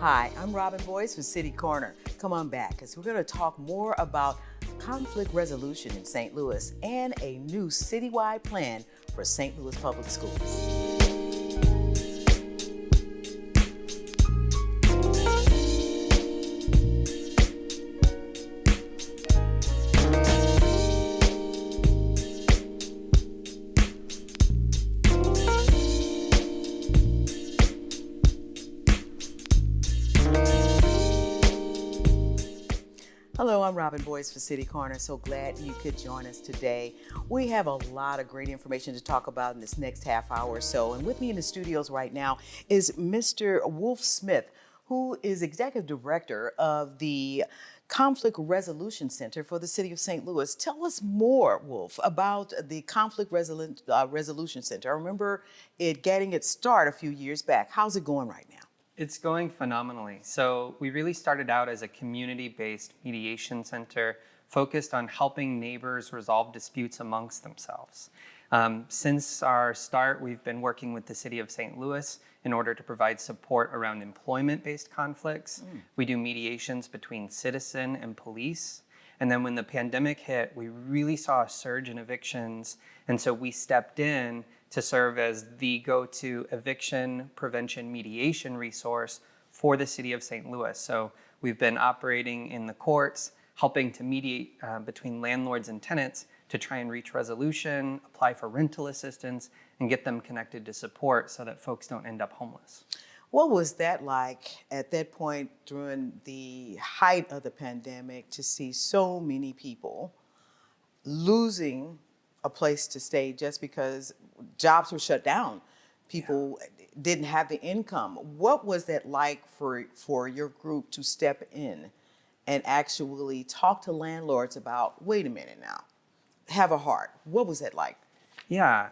Hi, I'm Robin Boyce with City Corner. Come on back because we're going to talk more about conflict resolution in St. Louis and a new citywide plan for St. Louis Public Schools. Hello, I'm Robin Boyce for City Corner. So glad you could join us today. We have a lot of great information to talk about in this next half hour or so. And with me in the studios right now is Mr. Wolf Smith, who is Executive Director of the Conflict Resolution Center for the City of St. Louis. Tell us more, Wolf, about the Conflict Resolution Center. I remember it getting its start a few years back. How's it going right now? It's going phenomenally. So we really started out as a community-based mediation center focused on helping neighbors resolve disputes amongst themselves. Since our start, we've been working with the City of St. Louis in order to provide support around employment-based conflicts. We do mediations between citizen and police. And then when the pandemic hit, we really saw a surge in evictions. And so we stepped in to serve as the go-to eviction prevention mediation resource for the City of St. Louis. So we've been operating in the courts, helping to mediate between landlords and tenants to try and reach resolution, apply for rental assistance, and get them connected to support so that folks don't end up homeless. What was that like at that point during the height of the pandemic to see so many people losing a place to stay just because jobs were shut down? People didn't have the income. What was that like for your group to step in and actually talk to landlords about, wait a minute now, have a heart? What was that like? Yeah,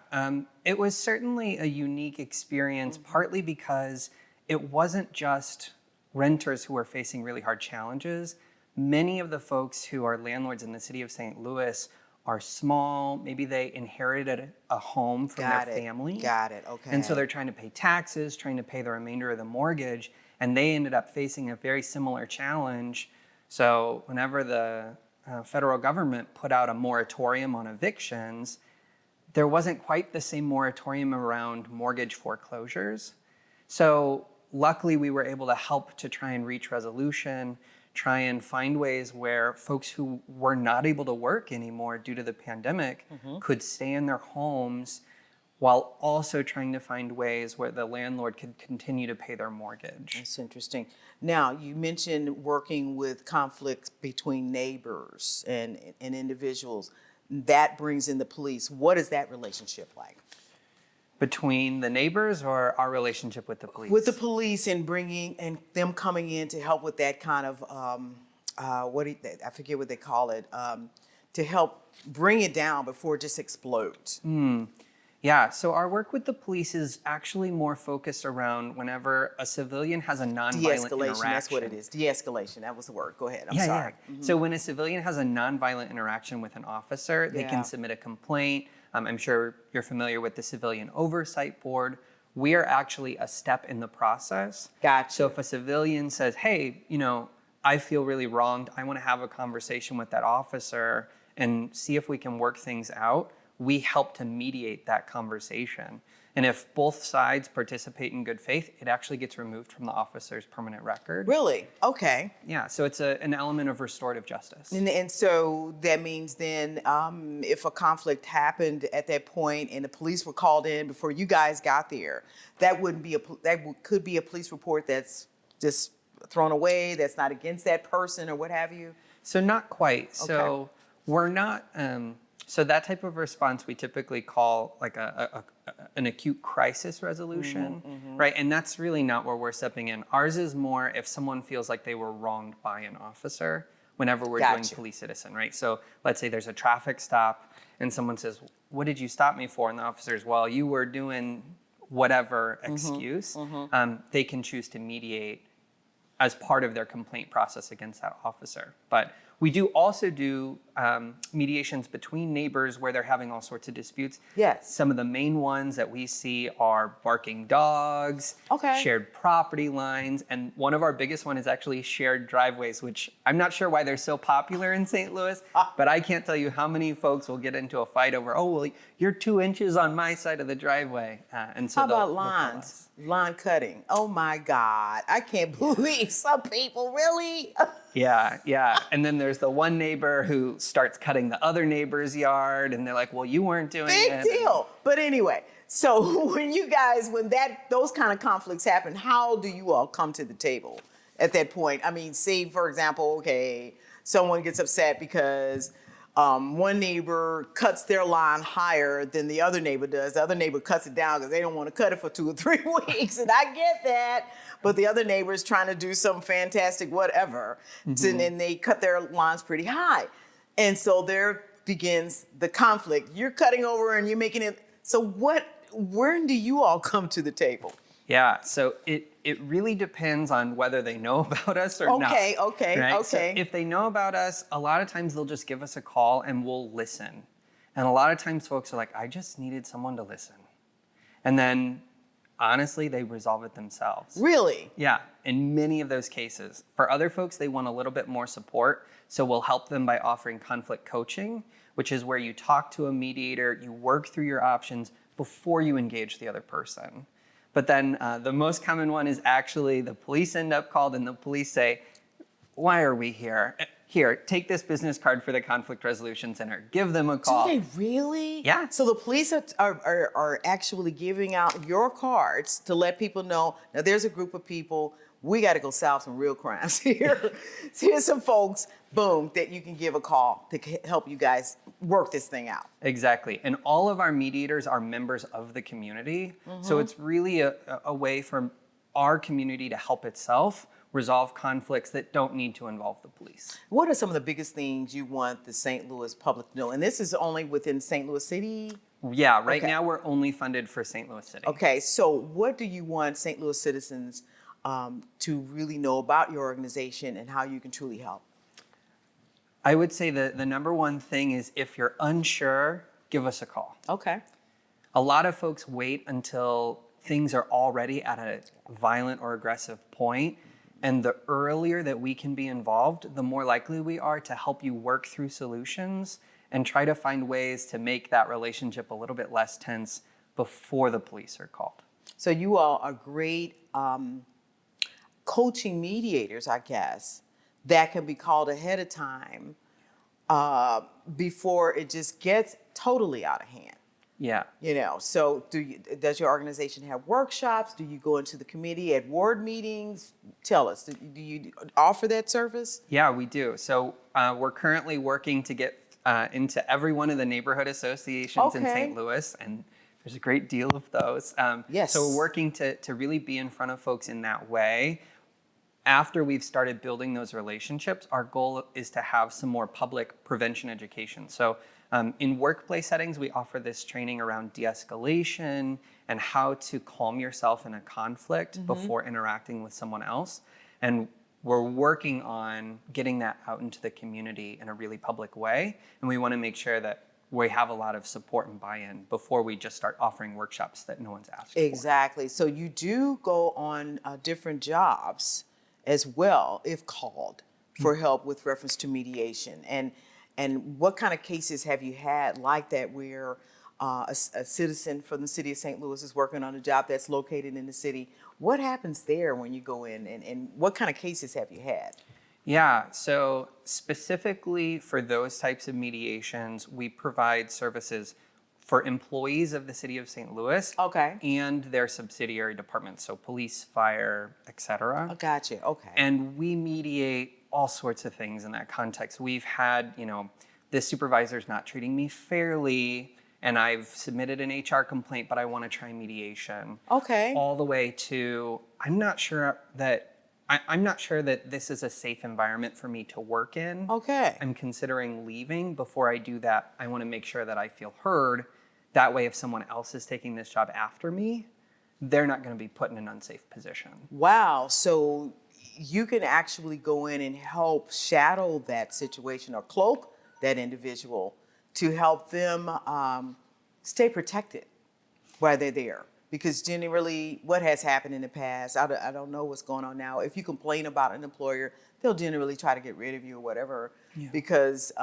it was certainly a unique experience, partly because it wasn't just renters who were facing really hard challenges. Many of the folks who are landlords in the City of St. Louis are small. Maybe they inherited a home from their family. Got it, okay. And so they're trying to pay taxes, trying to pay the remainder of the mortgage, and they ended up facing a very similar challenge. So whenever the federal government put out a moratorium on evictions, there wasn't quite the same moratorium around mortgage foreclosures. So luckily we were able to help to try and reach resolution, try and find ways where folks who were not able to work anymore due to the pandemic could stay in their homes while also trying to find ways where the landlord could continue to pay their mortgage. That's interesting. Now, you mentioned working with conflicts between neighbors and individuals. That brings in the police. What is that relationship like? Between the neighbors or our relationship with the police? With the police and bringing and them coming in to help with that kind of I forget what they call it, to help bring it down before it just explodes. Yeah, so our work with the police is actually more focused around whenever a civilian has a nonviolent interaction. That's what it is. De-escalation, that was the word. Go ahead, I'm sorry. Yeah. So when a civilian has a nonviolent interaction with an officer, they can submit a complaint. I'm sure you're familiar with the Civilian Oversight Board. We are actually a step in the process. Gotcha. So if a civilian says, hey, I feel really wronged, I want to have a conversation with that officer and see if we can work things out, we help to mediate that conversation. And if both sides participate in good faith, it actually gets removed from the officer's permanent record. Really? Okay. Yeah, so it's an element of restorative justice. And so that means then if a conflict happened at that point and the police were called in before you guys got there, that could be a police report that's just thrown away, that's not against that person or what have you? So not quite. Okay. So we're not... So that type of response we typically call like an acute crisis resolution, right? And that's really not where we're stepping in. Ours is more if someone feels like they were wronged by an officer whenever we're doing police citizen, right? So let's say there's a traffic stop and someone says, what did you stop me for? And the officer's, well, you were doing whatever excuse. They can choose to mediate as part of their complaint process against that officer. But We do also do mediations between neighbors where they're having all sorts of disputes. Yes. Some of the main ones that we see are barking dogs, Okay. shared property lines, and one of our biggest one is actually shared driveways, which I'm not sure why they're so popular in St. Louis, but I can't tell you how many folks will get into a fight over, oh, well, you're 2 inches on my side of the driveway. And so How about they'll call lawns? us. Lawn cutting. Oh my God. I can't believe some people really. Yeah. And then there's the one neighbor who starts cutting the other neighbor's yard, and they're like, well, you weren't doing it. Big deal. But anyway, so when those kind of conflicts happen, how do you all come to the table at that point? I mean, say, for example, okay, someone gets upset because one neighbor cuts their lawn higher than the other neighbor does. The other neighbor cuts it down because they don't want to cut it for 2 or 3 weeks. And I get that. But the other neighbor is trying to do some fantastic whatever. And they cut their lawns pretty high. And so there begins the conflict. You're cutting over and you're making it. So when do you all come to the table? Yeah, so it really depends on whether they know about us or not. Okay. So if they know about us, a lot of times they'll just give us a call and we'll listen. And a lot of times folks are like, I just needed someone to listen. And then honestly, they resolve it themselves. Really? Yeah, in many of those cases. For other folks, they want a little bit more support. So we'll help them by offering conflict coaching, which is where you talk to a mediator, you work through your options before you engage the other person. But then the most common one is actually the police end up called and the police say, why are we here? Here, take this business card for the Conflict Resolution Center. Give them a call. Do they really? Yeah. So the police are actually giving out your cards to let people know, now there's a group of people, we got to go solve some real crimes here. Here's some folks, boom, that you can give a call to help you guys work this thing out. Exactly. And all of our mediators are members of the community. So it's really a way for our community to help itself resolve conflicts that don't need to involve the police. What are some of the biggest things you want the St. Louis public to know? And this is only within St. Louis City? Yeah, right Okay. now we're only funded for St. Louis City. Okay, so what do you want St. Louis citizens to really know about your organization and how you can truly help? I would say the number one thing is if you're unsure, give us a call. Okay. A lot of folks wait until things are already at a violent or aggressive point. And the earlier that we can be involved, the more likely we are to help you work through solutions and try to find ways to make that relationship a little bit less tense before the police are called. So you all are great coaching mediators, I guess, that can be called ahead of time before it just gets totally out of hand. Yeah. You know, so does your organization have workshops? Do you go into the committee at ward meetings? Tell us, do you offer that service? Yeah, we do. So we're currently working to get into every one of the neighborhood associations in Okay. St. Louis, and there's a great deal of those. Yes. So we're working to really be in front of folks in that way. After we've started building those relationships, our goal is to have some more public prevention education. So in workplace settings, we offer this training around de-escalation and how to calm yourself in a conflict before interacting with someone else. And we're working on getting that out into the community in a really public way. And we want to make sure that we have a lot of support and buy-in before we just start offering workshops that no one's asked for. Exactly. So you do go on different jobs as well, if called, for help with reference to mediation. And what kind of cases have you had like that where a citizen from the city of St. Louis is working on a job that's located in the city? What happens there when you go in, and what kind of cases have you had? Yeah, so specifically for those types of mediations, we provide services for employees of the city of St. Louis Okay. and their subsidiary departments, so police, fire, etc. I got you. Okay. And we mediate all sorts of things in that context. We've had, this supervisor's not treating me fairly, and I've submitted an HR complaint, but I want to try mediation. Okay. All the way to, I'm not sure that this is a safe environment for me to work in. Okay. I'm considering leaving. Before I do that, I want to make sure that I feel heard. That way, if someone else is taking this job after me, they're not going to be put in an unsafe position. Wow. So you can actually go in and help shadow that situation or cloak that individual to help them stay protected while they're there. Because generally, what has happened in the past, I don't know what's going on now. If you complain about an employer, they'll generally try to get rid of you or whatever, because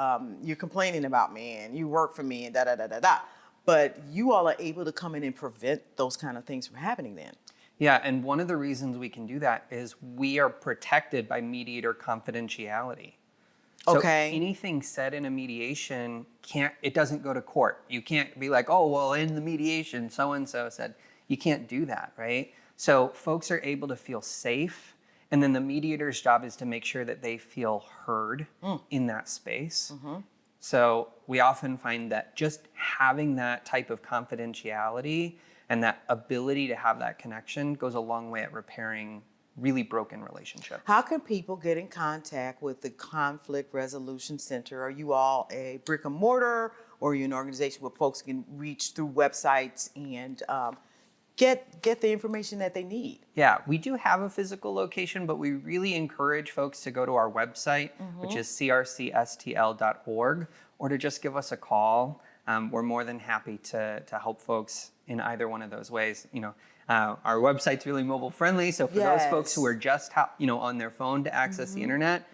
you're complaining about me and you work for me and da da da da da. But you all are able to come in and prevent those kind of things from happening then. Yeah, and one of the reasons we can do that is we are protected by mediator confidentiality. So Okay. anything said in a mediation it doesn't go to court. You can't be like, oh, well, in the mediation, so-and-so said. You can't do that, right? So folks are able to feel safe, and then the mediator's job is to make sure that they feel heard in that space. So we often find that just having that type of confidentiality and that ability to have that connection goes a long way at repairing really broken relationships. How can people get in contact with the Conflict Resolution Center? Are you all a brick and mortar, or are you an organization where folks can reach through websites and get the information that they need? Yeah, we do have a physical location, but we really encourage folks to go to our website, which is crcstl.org, or to just give us a call. We're more than happy to help folks in either one of those ways. Our website's really mobile friendly, so for those folks who are just on their phone to access the internet,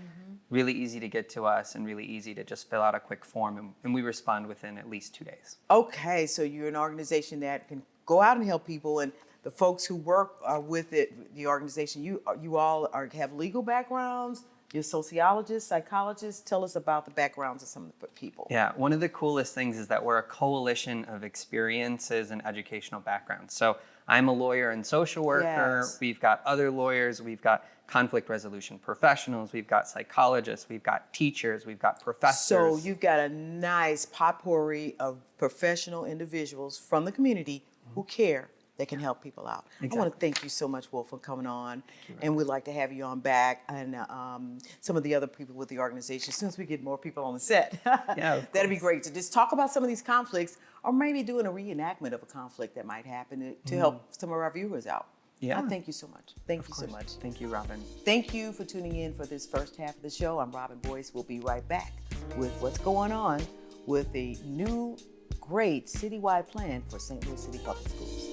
really easy to get to us and really easy to just fill out a quick form, and we respond within at least 2 days. Okay, so you're an organization that can go out and help people, and the folks who work with the organization, you all have legal backgrounds. You're sociologists, psychologists. Tell us about the backgrounds of some of the people. Yeah, one of the coolest things is that we're a coalition of experiences and educational backgrounds. So I'm a lawyer and social worker. Yes. We've got other lawyers. We've got conflict resolution professionals. We've got psychologists. We've got teachers. We've got professors. So you've got a nice potpourri of professional individuals from the community who care, that can help people out. Exactly. I want to thank you so much, Wolf, for coming on. And we'd like to have you on back, and some of the other people with the organization, as soon as we get more people on the set. Yeah, that'd be great to just talk about some of these conflicts, or maybe doing a reenactment of a conflict that might happen to help some of our viewers out. Yeah. I thank you so much. Thank you so much. Thank you, Robin. Thank you for tuning in for this first half of the show. I'm Robin Boyce. We'll be right back with what's going on with the new great citywide plan for St. Louis City Public Schools.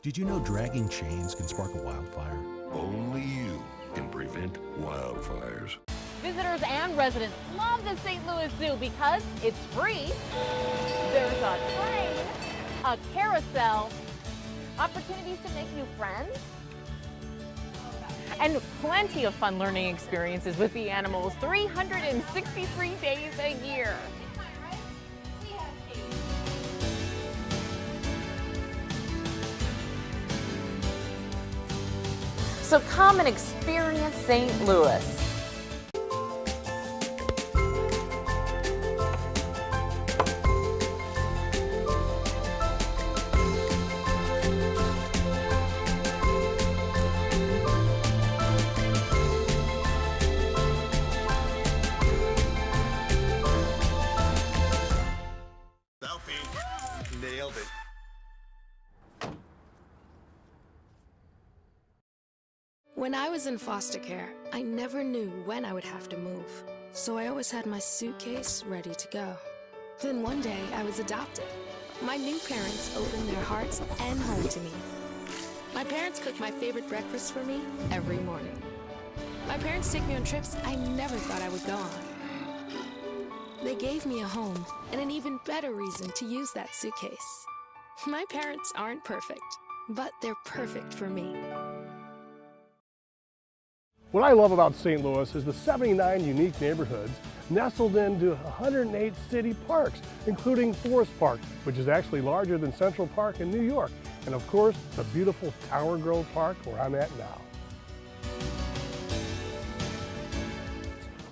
Did you know dragging chains can spark a wildfire? Only you can prevent wildfires. Visitors and residents love the St. Louis Zoo because it's free. There's a train, a carousel, opportunities to make new friends, and plenty of fun learning experiences with the animals 363 days a year. So come and experience St. Louis. Nailed it. When I was in foster care, I never knew when I would have to move, so I always had my suitcase ready to go. Then one day, I was adopted. My new parents opened their hearts and home to me. My parents cook my favorite breakfast for me every morning. My parents take me on trips I never thought I would go on. They gave me a home and an even better reason to use that suitcase. My parents aren't perfect, but they're perfect for me. What I love about St. Louis is the 79 unique neighborhoods nestled into 108 city parks, including Forest Park, which is actually larger than Central Park in New York, and of course, the beautiful Tower Grove Park where I'm at now.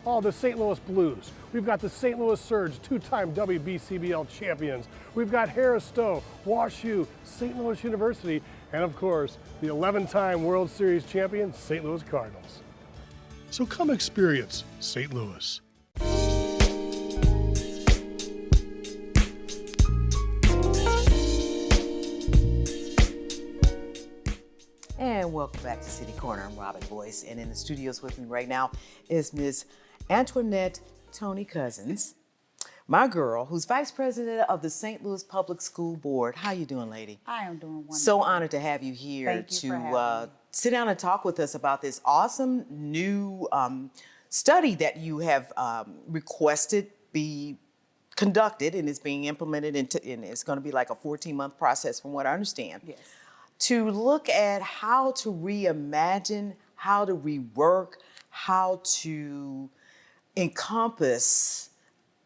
Oh, the St. Louis Blues. We've got the St. Louis Surge, two-time WBCBL champions. We've got Harris Stowe, Wash U, St. Louis University, and of course, the 11-time World Series champion, St. Louis Cardinals. So come experience St. Louis. And welcome back to City Corner. I'm Robin Boyce, and in the studios with me right now is Ms. Antoinette Tony Cousins, my girl, who's vice president of the St. Louis Public School Board. How you doing, lady? I am doing wonderful. So honored to have you here Thank you for having me. Sit down and talk with us about this awesome new study that you have requested be conducted, and it's being implemented and it's going to be like a 14-month process from what I understand. Yes. To look at how to reimagine, how to rework, how to encompass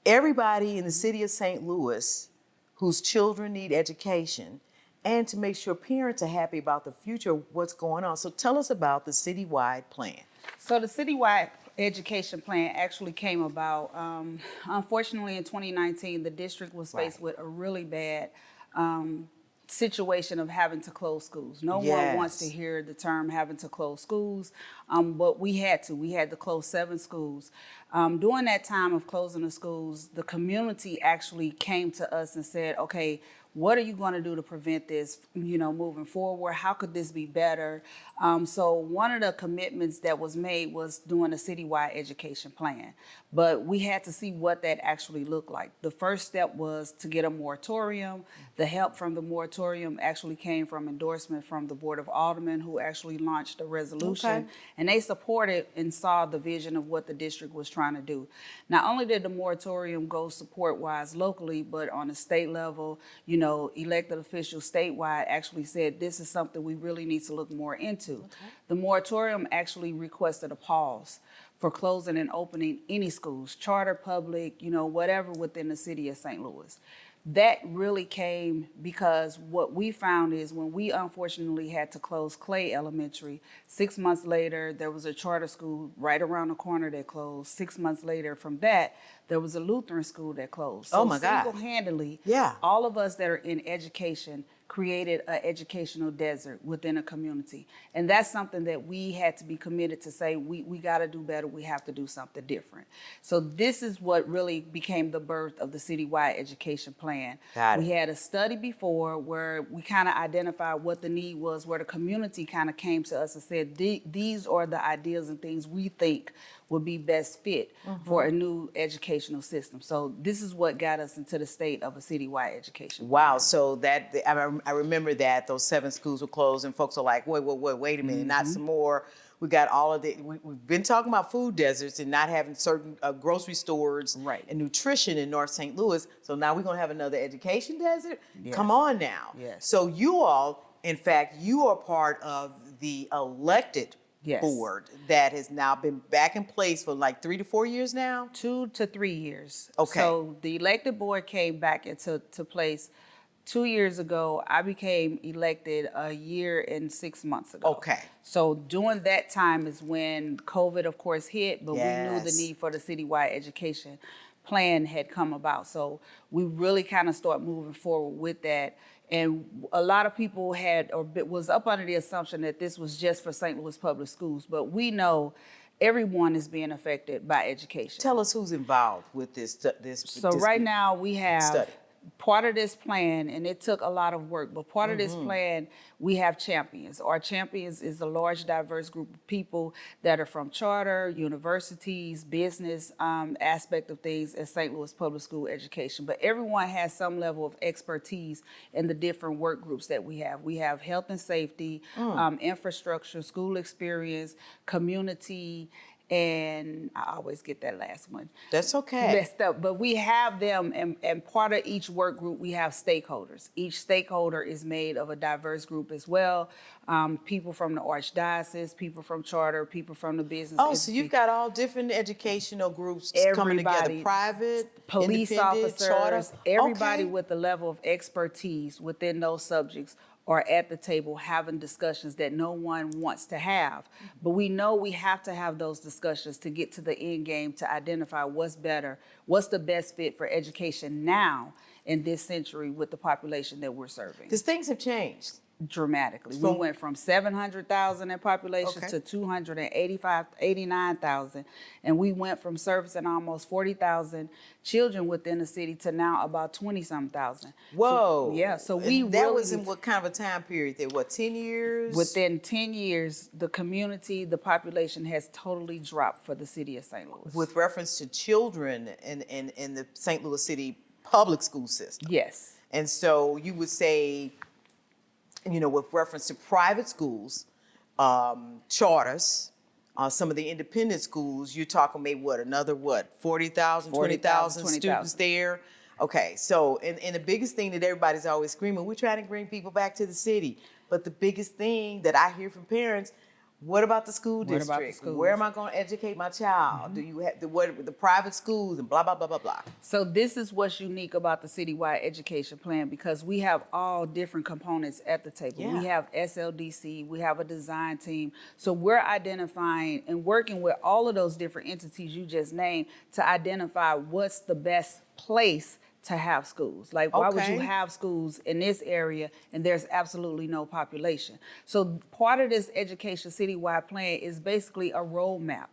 everybody in the city of St. Louis whose children need education, and to make sure parents are happy about the future of what's going on. So tell us about the Citywide plan. So the Citywide education plan actually came about, unfortunately in 2019, the district was faced with a really bad situation of having to close schools. No one wants to hear the term having to close schools, but we had to close 7 schools. During that time of closing the schools, the community actually came to us and said, okay, what are you going to do to prevent this, moving forward? How could this be better? So one of the commitments that was made was doing a citywide education plan, but we had to see what that actually looked like. The first step was to get a moratorium. The help from the moratorium actually came from endorsement from the Board of Aldermen, who actually launched a resolution, and they supported and saw the vision of what the district was trying to do. Not only did the moratorium go support-wise locally, but on a state level, elected officials statewide actually said this is something we really need to look more into. The moratorium actually requested a pause for closing and opening any schools, charter, public, whatever within the city of St. Louis. That really came because what we found is when we unfortunately had to close Clay Elementary, 6 months later, there was a charter school right around the corner that closed. 6 months later from that, there was a Lutheran school that closed. So oh my God. Single-handedly, all of us that are in education created an educational desert within a community. And that's something that we had to be committed to say, we got to do better. We have to do something different. So this is what really became the birth of the citywide education plan. We had a study before where we kind of identified what the need was, where the community kind of came to us and said, these are the ideas and things we think would be best fit for a new educational system. So this is what got us into the state of a citywide education. Wow, so that, I remember that those 7 schools were closed and folks are like, wait a minute, not some more. We got all of the, we've been talking about food deserts and not having certain grocery stores and nutrition in North St. Louis. So now we're gonna have another education desert? Come on now. So you all, in fact, you are part of the elected board that has now been back in place for like 3 to 4 years now? 2 to 3 years. Okay. So the elected board came back into place 2 years ago. I became elected a year and 6 months ago. Okay. So during that time is when COVID, of course, hit, but we knew the need for the citywide education plan had come about. So we really kind of start moving forward with that. And a lot of people was up under the assumption that this was just for St. Louis Public Schools, but we know everyone is being affected by education. Tell us who's involved with this So right now we have study. part of this plan, and it took a lot of work, but part of this plan, we have champions. Our champions is a large, diverse group of people that are from charter, universities, business aspect of things at St. Louis Public School Education. But everyone has some level of expertise in the different work groups that we have. We have health and safety, infrastructure, school experience, community, and I always get that last one. That's okay. Messed up, but we have them, and part of each work group, we have stakeholders. Each stakeholder is made of a diverse group as well. People from the Archdiocese, people from charter, people from the business. Oh, so you've got all different educational groups coming together, Everybody. private, Police independent, officers, charter. everybody Okay. with a level of expertise within those subjects are at the table having discussions that no one wants to have. But we know we have to have those discussions to get to the end game, to identify what's better, what's the best fit for education now in this century with the population that we're serving. Because things have changed. Dramatically. We So- went from 700,000 in population Okay. to 289,000. And we went from servicing almost 40,000 children within the city to now about 20-some thousand. Whoa. So, yeah, so And we that really, was in what kind of a time period there? What, 10 years? within 10 years, the community, the population has totally dropped for the city of St. Louis. With reference to children in the St. Louis City public school system. Yes. And so you would say, you know, with reference to private schools, charters, some of the independent schools, you're talking maybe another 40,000, 20,000 students there. Okay, so, and the biggest thing that everybody's always screaming, we're trying to bring people back to the city. But the biggest thing that I hear from parents, what about the school What about the district? schools? Where am I going to educate my child? Do you have the private schools and blah, blah, blah, blah, blah? So this is what's unique about the Citywide Education Plan, because we have all different components at the table. Yeah. We have SLDC, we have a design team. So we're identifying and working with all of those different entities you just named to identify what's the best place to have schools. Like, why would you Okay. have schools in this area and there's absolutely no population? So part of this education citywide plan is basically a roadmap,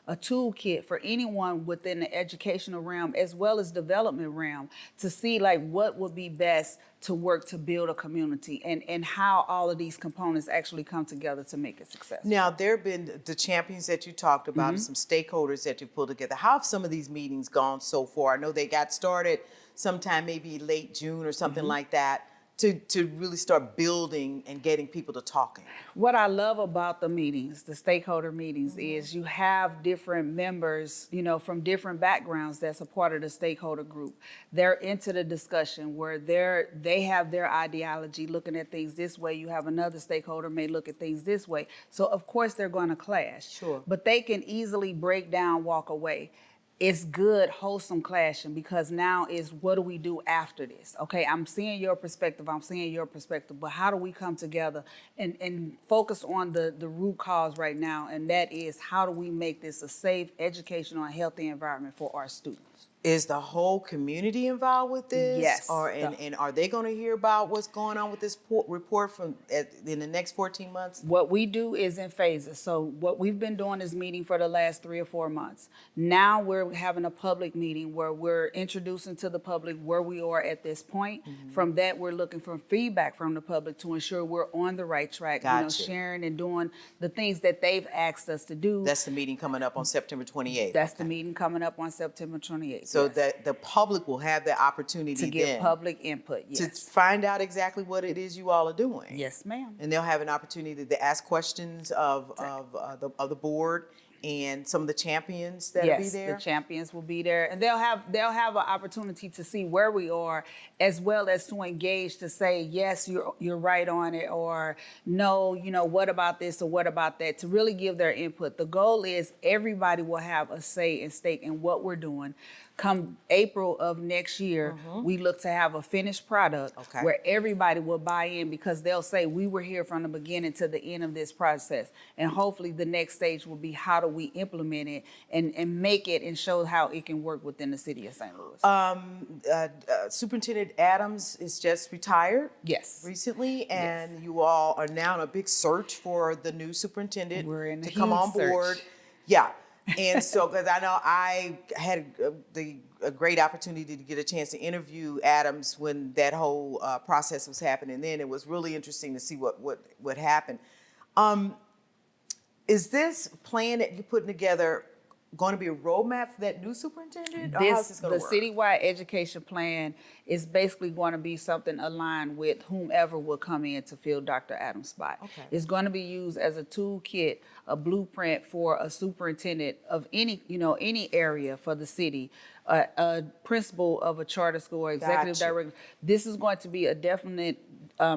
a toolkit for anyone within the educational realm as well as development realm to see like what would be best to work to build a community and how all of these components actually come together to make it successful. Now, there have been the champions that you talked about and some stakeholders that you've pulled together. How have some of these meetings gone so far? I know they got started sometime maybe late June or something like that to really start building and getting people to talking. What I love about the meetings, the stakeholder meetings, is you have different members, you know, from different backgrounds that's a part of the stakeholder group. They're into the discussion where they have their ideology looking at things this way. You have another stakeholder may look at things this way. So of course they're going to clash. Sure. But they can easily break down, walk away. It's good, wholesome clashing, because now is what do we do after this? Okay, I'm seeing your perspective, I'm seeing your perspective, but how do we come together and focus on the root cause right now, and that is how do we make this a safe, educational, and healthy environment for our students? Is the whole community involved with this? Yes. And are they going to hear about what's going on with this report in the next 14 months? What we do is in phases. So what we've been doing is meeting for the last 3 or 4 months. Now we're having a public meeting where we're introducing to the public where we are at this point. From that, we're looking for feedback from the public to ensure we're on the right track, Gotcha. sharing and doing the things that they've asked us to do. That's the meeting coming up on September 28th. That's the meeting coming up on September 28th. So yes. that the public will have the opportunity to give then public input, to yes. find out exactly what it is you all are doing. Yes, ma'am. And they'll have an opportunity to ask questions of the board and some of the champions that'll be Yes, there. the champions will be there, and they'll have an opportunity to see where we are, as well as to engage to say yes, you're right on it, or no, what about this or what about that, to really give their input. The goal is everybody will have a say and stake in what we're doing. Come April of next year, we look to have a finished product where everybody will buy in, because they'll say we were here from the beginning to the end of this process. And hopefully the next stage will be how do we implement it and make it and show how it can work within the city of St. Louis. Superintendent Adams is just retired Yes. recently, and you all are now in a big search for the new superintendent We're in a to come huge on board. search. Yeah. And so, because I know I had a great opportunity to get a chance to interview Adams when that whole process was happening. Then it was really interesting to see what happened. Is this plan that you're putting together going to be a roadmap for that new superintendent? Or how's this going to work? Citywide education plan is basically going to be something aligned with whomever will come in to fill Dr. Adams' spot. Okay. It's going to be used as a toolkit, a blueprint for a superintendent of any area for the city, a principal of a charter school, or executive Gotcha. director. This is going to be a definite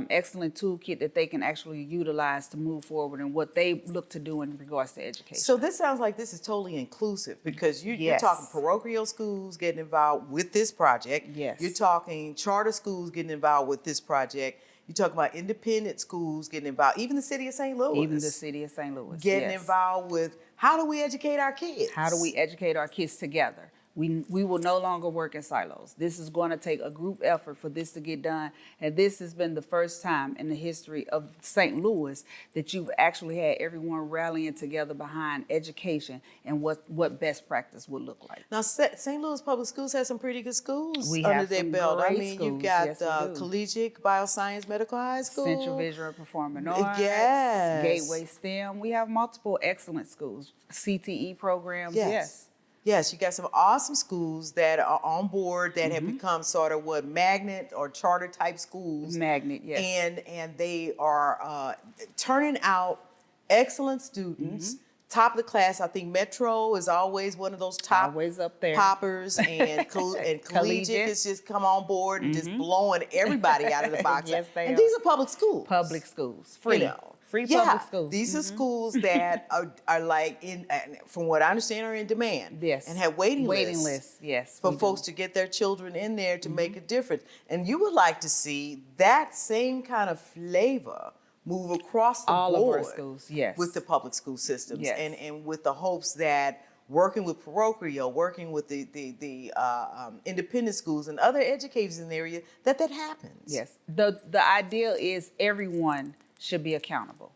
excellent toolkit that they can actually utilize to move forward and what they look to do in regards to education. So this sounds like this is totally inclusive because you're Yes. talking parochial schools getting involved with this project. Yes. You're talking charter schools getting involved with this project. You're talking about independent schools getting involved, even the city of St. Louis. Even the city of St. Louis. Getting yes. involved with how do we educate our kids? How do we educate our kids together? We will no longer work in silos. This is going to take a group effort for this to get done. And this has been the first time in the history of St. Louis that you've actually had everyone rallying together behind education and what best practice would look like. Now, St. Louis Public Schools has some pretty good schools We under have their some belt. I great mean, schools. you've got Yes, we do. Collegiate Bioscience Medical High School. Central Visual and Performing Arts, Yes. Gateway STEM. We have multiple excellent schools, CTE programs. Yes. Yes, you got some awesome schools that are on board that have become sort of magnet or charter type schools. Magnet, yes. And they are turning out excellent students. Top of the class. I think Metro is always one of those top Always up there. poppers, and Collegiate has just come on board and just blowing everybody out of the box. Yes, they and are. these are public schools. Public schools, free. You know. Free Yeah, public schools. these are schools that are like from what I understand, are in demand. Yes. And have waiting lists. Yes. for we do. folks to get their children in there to make a difference. And you would like to see that same kind of flavor move across the All board of our schools, yes. with the public school systems, Yes. and with the hopes that working with parochial, working with the independent schools and other educators in the area, that happens. Yes. The idea is everyone should be accountable.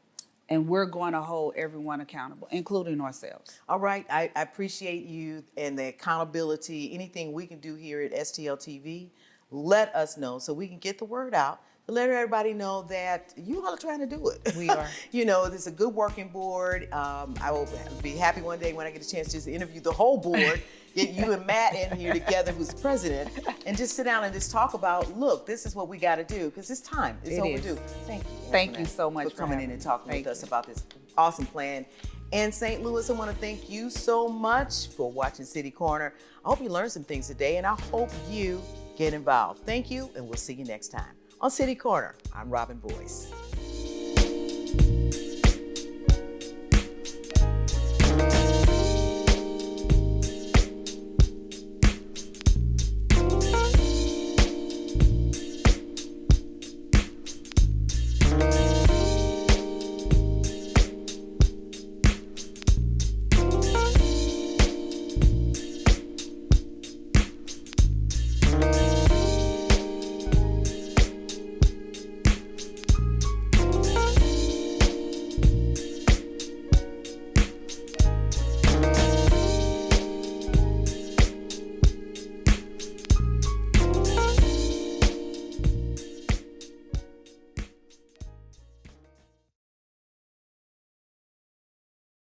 And we're going to hold everyone accountable, including ourselves. All right, I appreciate you and the accountability. Anything we can do here at STL TV, let us know so we can get the word out to let everybody know that you all are trying to do it. We are. You know, there's a good working board. I will be happy one day when I get a chance just to interview the whole board, get you and Matt in here together, who's president, and just sit down and just talk about, look, this is what we got to do, because it's time. It's It overdue. is. Thank you. Thank you Antoinette, so much for coming in having and me. talking Thank with us you. about this awesome plan. And St. Louis, I want to thank you so much for watching City Corner. I hope you learned some things today, and I hope you get involved. Thank you, and we'll see you next time. On City Corner, I'm Robin Boyce.